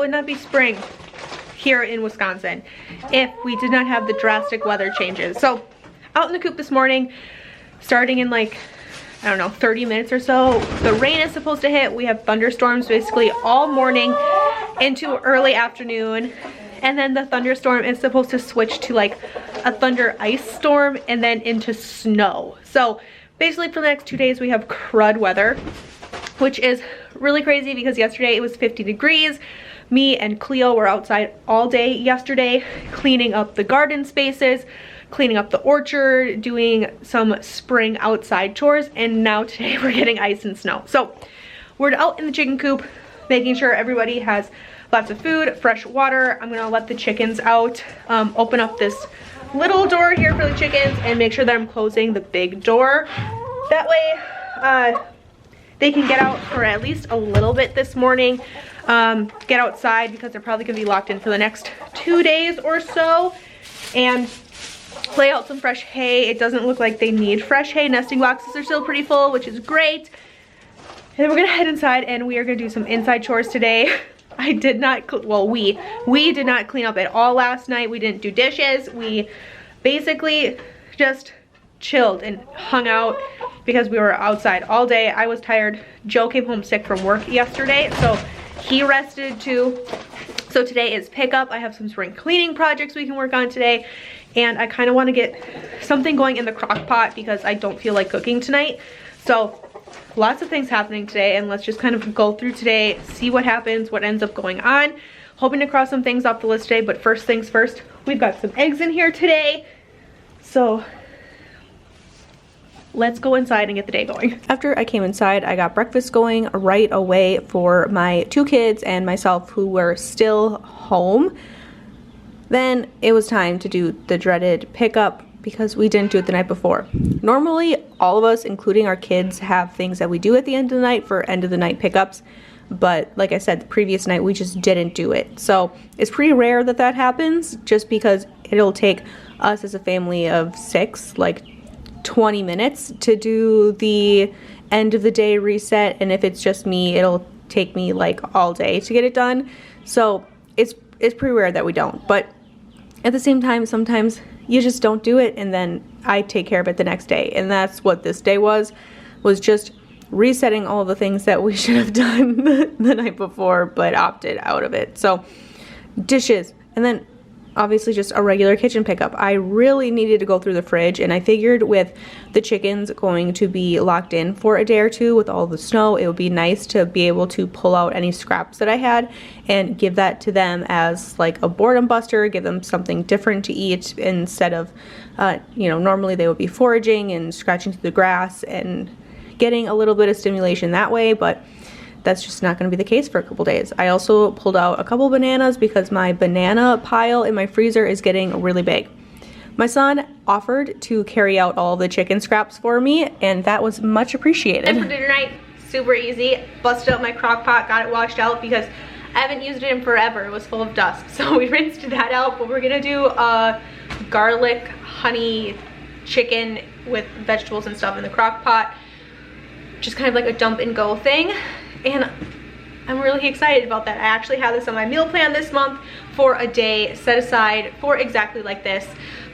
would not be spring here in Wisconsin if we did not have the drastic weather changes. So out in the coop this morning, starting in like, I don't know, 30 minutes or so, the rain is supposed to hit. We have thunderstorms basically all morning into early afternoon. And then the thunderstorm is supposed to switch to like a thunder ice storm and then into snow. So basically for the next 2 days we have crud weather, which is really crazy because yesterday it was 50 degrees. Me and Cleo were outside all day yesterday, cleaning up the garden spaces, cleaning up the orchard, doing some spring outside chores, and now today we're getting ice and snow. So we're out in the chicken coop, making sure everybody has lots of food, fresh water. I'm gonna let the chickens out, open up this little door here for the chickens and make sure that I'm closing the big door. That way they can get out for at least a little bit this morning, get outside because they're probably gonna be locked in for the next 2 days or so, and lay out some fresh hay. It doesn't look like they need fresh hay. Nesting boxes are still pretty full, which is great. And then we're gonna head inside and we are gonna do some inside chores today. I did not, well, we did not clean up at all last night. We didn't do dishes. We basically just chilled and hung out because we were outside all day. I was tired. Joe came home sick from work yesterday, so he rested too. So today is pickup. I have some spring cleaning projects we can work on today, and I kind of want to get something going in the crock pot because I don't feel like cooking tonight. So lots of things happening today, and let's just kind of go through today, see what happens, what ends up going on. Hoping to cross some things off the list today, but first things first, we've got some eggs in here today. So let's go inside and get the day going. After I came inside, I got breakfast going right away for my 2 kids and myself who were still home. Then it was time to do the dreaded pickup because we didn't do it the night before. Normally, all of us, including our kids, have things that we do at the end of the night for end of the night pickups. But like I said, the previous night, we just didn't do it. So it's pretty rare that that happens just because it'll take us as a family of 6, like 20 minutes to do the end of the day reset. And if it's just me, it'll take me like all day to get it done. So it's pretty rare that we don't. But at the same time, sometimes you just don't do it and then I take care of it the next day. And that's what this day was just resetting all the things that we should have done the night before but opted out of it. So dishes, and then obviously just a regular kitchen pickup. I really needed to go through the fridge, and I figured with the chickens going to be locked in for a day or two with all the snow, it would be nice to be able to pull out any scraps that I had and give that to them as like a boredom buster, give them something different to eat instead of, you know, normally they would be foraging and scratching through the grass and getting a little bit of stimulation that way, but that's just not going to be the case for a couple days. I also pulled out a couple bananas because my banana pile in my freezer is getting really big. My son offered to carry out all the chicken scraps for me, and that was much appreciated. And for dinner night, super easy. Busted out my crock pot, got it washed out because I haven't used it in forever. It was full of dust. So we rinsed that out, but we're going to do a garlic honey chicken with vegetables and stuff in the crock pot. Just kind of like a dump and go thing. And I'm really excited about that. I actually have this on my meal plan this month for a day set aside for exactly like this.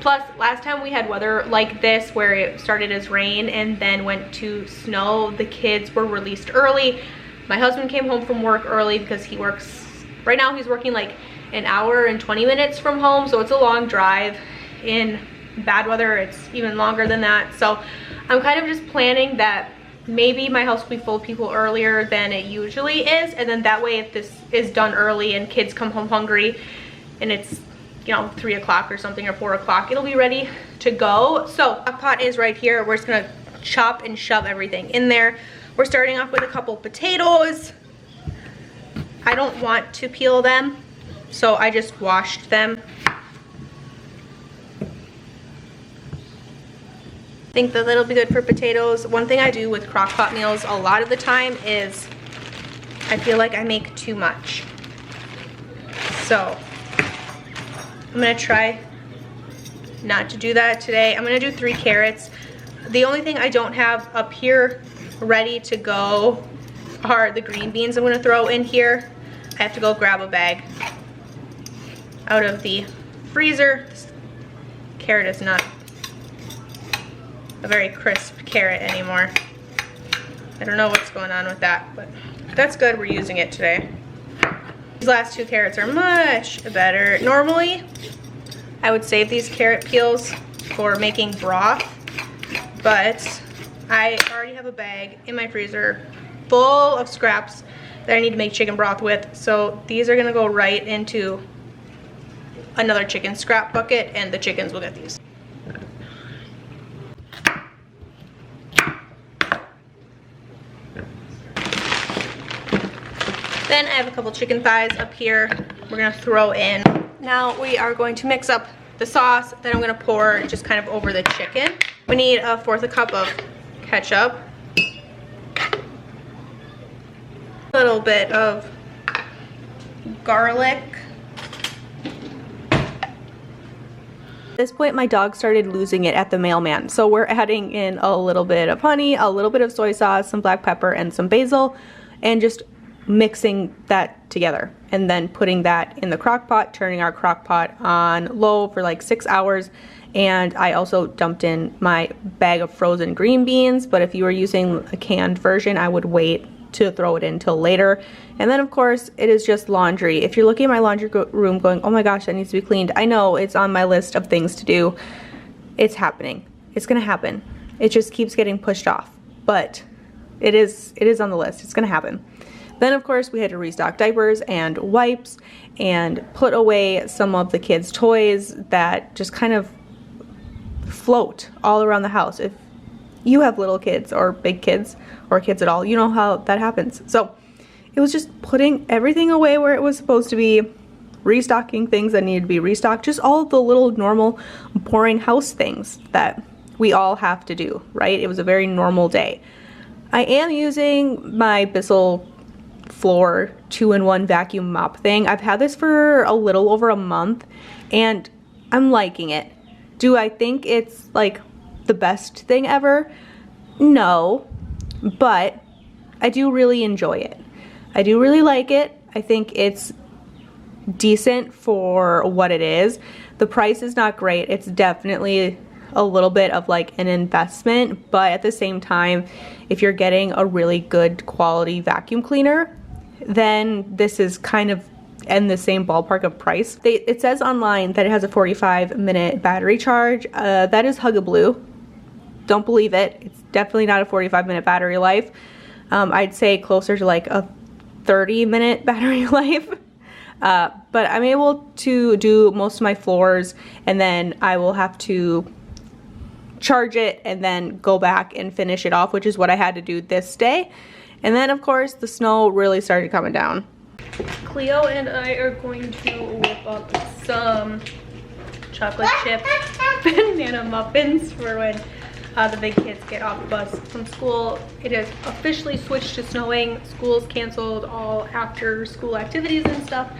Plus, last time we had weather like this where it started as rain and then went to snow, the kids were released early. My husband came home from work early because he works, right now he's working like an hour and 20 minutes from home, so it's a long drive. In bad weather, it's even longer than that. So I'm kind of just planning that maybe my house will be full of people earlier than it usually is, and then that way if this is done early and kids come home hungry and it's, you know, 3 o'clock or something or 4 o'clock, it'll be ready to go. So a pot is right here. We're just gonna chop and shove everything in there. We're starting off with a couple potatoes. I don't want to peel them, so I just washed them. I think that that'll be good for potatoes. One thing I do with crock pot meals a lot of the time is I feel like I make too much. So I'm gonna try not to do that today. I'm gonna do 3 carrots. The only thing I don't have up here ready to go are the green beans I'm gonna throw in here. I have to go grab a bag out of the freezer. This carrot is not a very crisp carrot anymore. I don't know what's going on with that, but that's good. We're using it today. These last two carrots are much better. Normally, I would save these carrot peels for making broth, but I already have a bag in my freezer full of scraps that I need to make chicken broth with. So these are gonna go right into another chicken scrap bucket, and the chickens will get these. Then I have a couple chicken thighs up here we're gonna throw in. Now we are going to mix up the sauce that I'm gonna pour just kind of over the chicken. We need 1/4 cup of ketchup, a little bit of garlic. At this point, my dog started losing it at the mailman, so we're adding in a little bit of honey, a little bit of soy sauce, some black pepper, and some basil, and just mixing that together, and then putting that in the crock pot, turning our crock pot on low for like 6 hours. And I also dumped in my bag of frozen green beans, but if you were using a canned version, I would wait to throw it in till later. And then of course it is just laundry. If you're looking at my laundry room going, oh my gosh, that needs to be cleaned, I know it's on my list of things to do. It's happening. It's gonna happen. It just keeps getting pushed off, but it is on the list. It's gonna happen. Then of course we had to restock diapers and wipes and put away some of the kids' toys that just kind of float all around the house. If you have little kids or big kids or kids at all, you know how that happens. So it was just putting everything away where it was supposed to be, restocking things that needed to be restocked, just all the little normal boring house things that we all have to do, right? It was a very normal day. I am using my Bissell Floor 2-in-1 vacuum mop thing. I've had this for a little over a month and I'm liking it. Do I think it's like the best thing ever? No, but I do really enjoy it. I do really like it. I think it's decent for what it is. The price is not great. It's definitely a little bit of like an investment, but at the same time, if you're getting a really good quality vacuum cleaner, then this is kind of in the same ballpark of price. It says online that it has a 45-minute battery charge. That is Hugablue. Don't believe it. It's definitely not a 45-minute battery life. I'd say closer to like a 30-minute battery life. But I'm able to do most of my floors, and then I will have to charge it and then go back and finish it off, which is what I had to do this day. And then of course the snow really started coming down. Cleo and I are going to whip up some chocolate chip banana muffins for when the big kids get off the bus from school. It has officially switched to snowing. School's canceled all after school activities and stuff.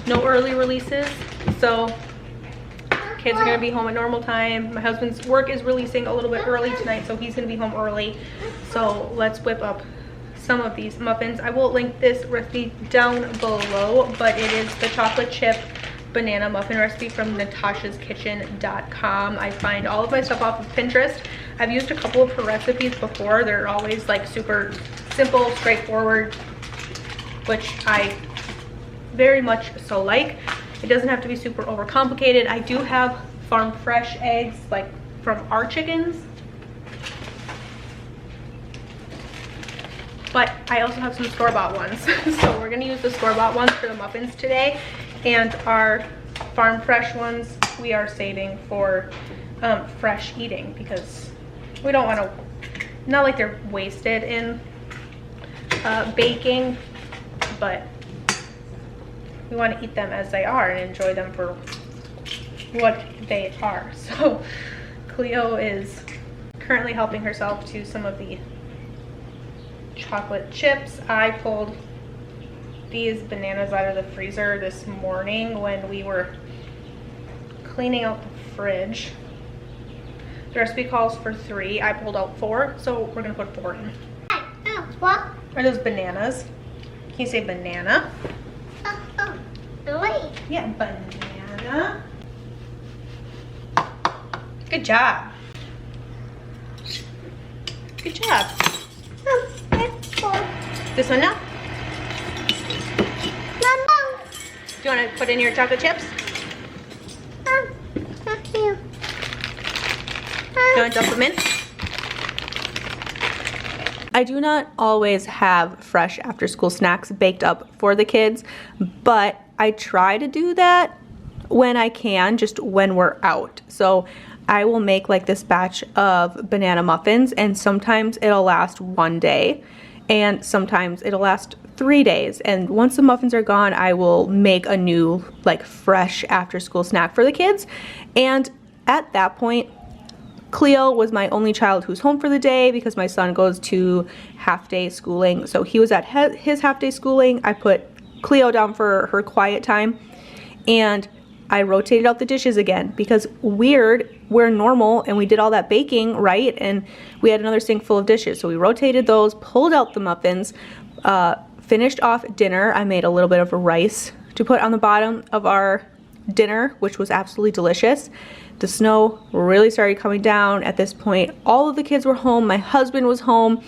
No early releases, so kids are gonna be home at normal time. My husband's work is releasing a little bit early tonight, so he's gonna be home early. So let's whip up some of these muffins. I will link this recipe down below, but it is the chocolate chip banana muffin recipe from natashaskitchen.com. I find all of my stuff off of Pinterest. I've used a couple of her recipes before. They're always like super simple, straightforward, which I very much so like. It doesn't have to be super overcomplicated. I do have farm fresh eggs, like from our chickens, but I also have some store-bought ones. So we're gonna use the store-bought ones for the muffins today, and our farm fresh ones we are saving for fresh eating, because we don't want to, not like they're wasted in baking, but we want to eat them as they are and enjoy them for what they are. So Cleo is currently helping herself to some of the chocolate chips. I pulled these bananas out of the freezer this morning when we were cleaning out the fridge. The recipe calls for 3. I pulled out 4, so we're gonna put 4 in. What? Are those bananas? Can you say banana? Wait. Yeah, banana. Good job. Good job. This one now? Do you want to put in your chocolate chips? Do you want to dump them in? I do not always have fresh after school snacks baked up for the kids, but I try to do that when I can, just when we're out. So I will make like this batch of banana muffins, and sometimes it'll last 1 day and sometimes it'll last 3 days. And once the muffins are gone, I will make a new like fresh after school snack for the kids. And at that point, Cleo was my only child who's home for the day because my son goes to half-day schooling. So he was at his half-day schooling. I put Cleo down for her quiet time, and I rotated out the dishes again because we're normal and we did all that baking, right? And we had another sink full of dishes. So we rotated those, pulled out the muffins, finished off dinner. I made a little bit of rice to put on the bottom of our dinner, which was absolutely delicious. The snow really started coming down at this point. All of the kids were home. My husband was home.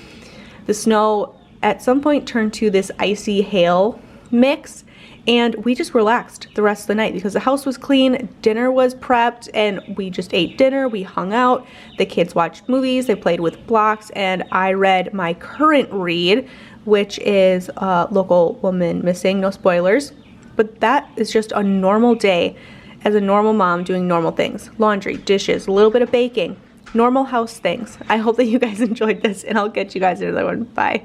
The snow at some point turned to this icy hail mix, and we just relaxed the rest of the night because the house was clean, dinner was prepped, and we just ate dinner. We hung out. The kids watched movies. They played with blocks, and I read my current read, which is Local Woman Missing. No spoilers. But that is just a normal day as a normal mom doing normal things. Laundry, dishes, a little bit of baking, normal house things. I hope that you guys enjoyed this, and I'll catch you guys in another one. Bye.